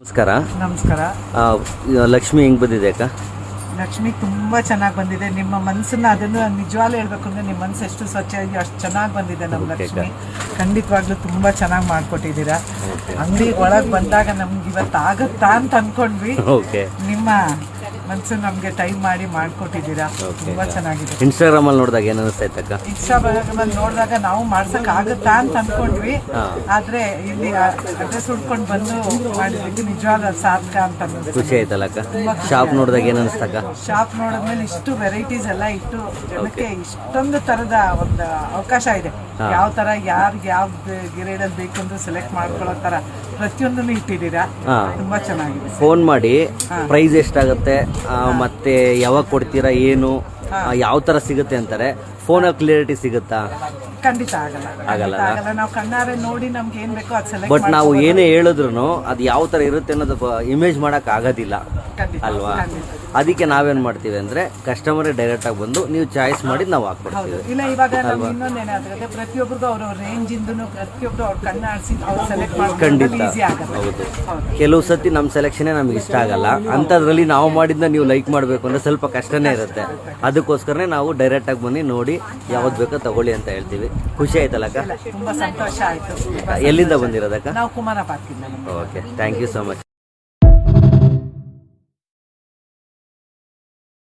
ನಮಸ್ಕಾರ. ನಮಸ್ಕಾರ. ಲಕ್ಷ್ಮಿ ಹೆಂಗ್ ಬಂದಿದೆ ಅಕ್ಕ? ಲಕ್ಷ್ಮಿ ತುಂಬಾ ಚೆನ್ನಾಗಿ ಬಂದಿದೆ. ನಿಮ್ಮ ಮನಸ್ಸನ್ನ ಅದನ್ನು ನಿಜವಾಗ್ಲೂ ಹೇಳ್ಬೇಕು ಅಂದ್ರೆ ನಿಮ್ಮ ಮನಸ್ಸು ಎಷ್ಟು ಸ್ವಚ್ಛ ಇದೆಯೋ ಅಷ್ಟು ಚೆನ್ನಾಗಿ ಬಂದಿದೆ ನಮ್ಮ ಲಕ್ಷ್ಮಿ. ಖಂಡಿತವಾಗ್ಲೂ ತುಂಬಾ ಚೆನ್ನಾಗಿ ಮಾಡ್ಕೊಟ್ಟಿದ್ದೀರಾ. ಅಂಗಡಿ ಒಳಗೆ ಬಂದಾಗ ನಮ್ಗೆ ಇವತ್ತು ಆಗುತ್ತಾ ಅಂತ ಅನ್ಕೊಂಡ್ವಿ. ನಿಮ್ಮ ಮನಸ್ಸು ನಮ್ಗೆ ಟೈಮ್ ಮಾಡಿ ಮಾಡ್ಕೊಟ್ಟಿದ್ದೀರಾ. ತುಂಬಾ ಚೆನ್ನಾಗಿದೆ. ಇನ್ಸ್ಟಾಗ್ರಾಮ್ ಅಲ್ಲಿ ನೋಡಿದಾಗ ಏನ್ ಅನಿಸ್ತಾ ಅಕ್ಕ? ಇನ್ಸ್ಟಾಗ್ರಾಮ್ ಅಲ್ಲಿ ನೋಡಿದಾಗ ನಾವು ಮಾಡ್ಸಕ್ ಆಗುತ್ತಾ ಅಂತ ಅನ್ಕೊಂಡ್ವಿ. ಆದ್ರೆ ಇಲ್ಲಿ ಅಡ್ರೆಸ್ ಹುಡ್ಕೊಂಡು ಬಂದು ಮಾಡಿದ್ದಕ್ಕೆ ನಿಜವಾದ ಸಾರ್ಥಕ ಅಂತ ಖುಷಿ ಆಯ್ತಲ್ಲ ಅಕ್ಕ? ಶಾಪ್ ನೋಡಿದಾಗ ಏನ್ ಅನಿಸ್ತಕ್ಕ? ಶಾಪ್ ನೋಡಿದ್ಮೇಲೆ ಇಷ್ಟು ವೆರೈಟೀಸ್ ಎಲ್ಲ ಇಟ್ಟು ಜನಕ್ಕೆ ಇಷ್ಟೊಂದು ತರದ ಒಂದು ಅವಕಾಶ ಇದೆ. ಯಾವ ತರ ಯಾರಿಗೆ ಯಾವ ಗಿರೇಡಲ್ಲಿ ಬೇಕು ಅಂತ ಸೆಲೆಕ್ಟ್ ಮಾಡ್ಕೊಳ್ಳೋ ತರ ಪ್ರತಿಯೊಂದನ್ನು ಇಟ್ಟಿದ್ದೀರಾ. ತುಂಬಾ ಚೆನ್ನಾಗಿದೆ. ಫೋನ್ ಮಾಡಿ ಪ್ರೈಸ್ ಎಷ್ಟಾಗುತ್ತೆ ಮತ್ತೆ ಯಾವಾಗ ಕೊಡ್ತೀರಾ, ಏನು ಯಾವ ತರ ಸಿಗುತ್ತೆ ಅಂತಾರೆ. ಫೋನ್ ಕ್ಲಿಯರಿಟಿ ಸಿಗುತ್ತಾ? ಖಂಡಿತ ಆಗಲ್ಲ. ನಾವು ಕಣ್ಣಾರೆ ನೋಡಿ ನಮ್ಗೆ ಏನ್ ಬೇಕೋ ಅದು ಸೆಲೆಕ್ಟ್ ಬಟ್ ನಾವು ಏನೇ ಹೇಳಿದ್ರು ಅದು ಯಾವ ತರ ಇರುತ್ತೆ ಅನ್ನೋದು ಇಮೇಜ್ ಮಾಡಕ್ ಆಗೋದಿಲ್ಲ ಅಲ್ವಾ? ಅದಕ್ಕೆ ನಾವೇನ್ ಮಾಡ್ತೀವಿ ಅಂದ್ರೆ ಕಸ್ಟಮರ್ ಡೈರೆಕ್ಟ್ ಆಗಿ ಬಂದು ನೀವು ಚಾಯ್ಸ್ ಮಾಡಿ ನಾವು ಹಾಕ್ಕೊಡ್ತೀವಿ. ಇಲ್ಲ ಇವಾಗ ನಮ್ಗೆ ಇನ್ನೊಂದೇನಾದ್ರೆ ಪ್ರತಿಯೊಬ್ಬರಿಗೂ ಅವ್ರ ರೇಂಜ್ ಇಂದನು ಪ್ರತಿಯೊಬ್ರು ಅವ್ರ ಕಣ್ಣಾಡಿಸಿ ಅವ್ರು ಸೆಲೆಕ್ಟ್ ಮಾಡೋದು ಖಂಡಿತ ಈಸಿ ಆಗುತ್ತೆ. ಹೌದು. ಕೆಲವು ಸತಿ ನಮ್ಮ ಸೆಲೆಕ್ಷನ್ ನಮ್ಗೆ ಇಷ್ಟ ಆಗಲ್ಲ. ಅಂಥದ್ರಲ್ಲಿ ನಾವು ಮಾಡಿದ್ನ ನೀವು ಲೈಕ್ ಮಾಡಬೇಕು ಅಂದ್ರೆ ಸ್ವಲ್ಪ ಕಷ್ಟನೇ ಇರುತ್ತೆ. ಅದಕ್ಕೋಸ್ಕರನೇ ನಾವು ಡೈರೆಕ್ಟ್ ಆಗಿ ಬಂದು ನೋಡಿ ಯಾವ್ದು ಬೇಕೋ ತಗೊಳ್ಳಿ ಅಂತ ಹೇಳ್ತೀವಿ. ಖುಷಿ ಆಯ್ತಲ್ಲಕ್ಕ? ತುಂಬಾ ಸಂತೋಷ ಆಯ್ತು. ಎಲ್ಲಿಂದ ಬಂದಿರೋದಕ್ಕ? ನಾವು ಕುಮಾರ ಪಾರ್ಕಿಂದ. Okay, thank you so much.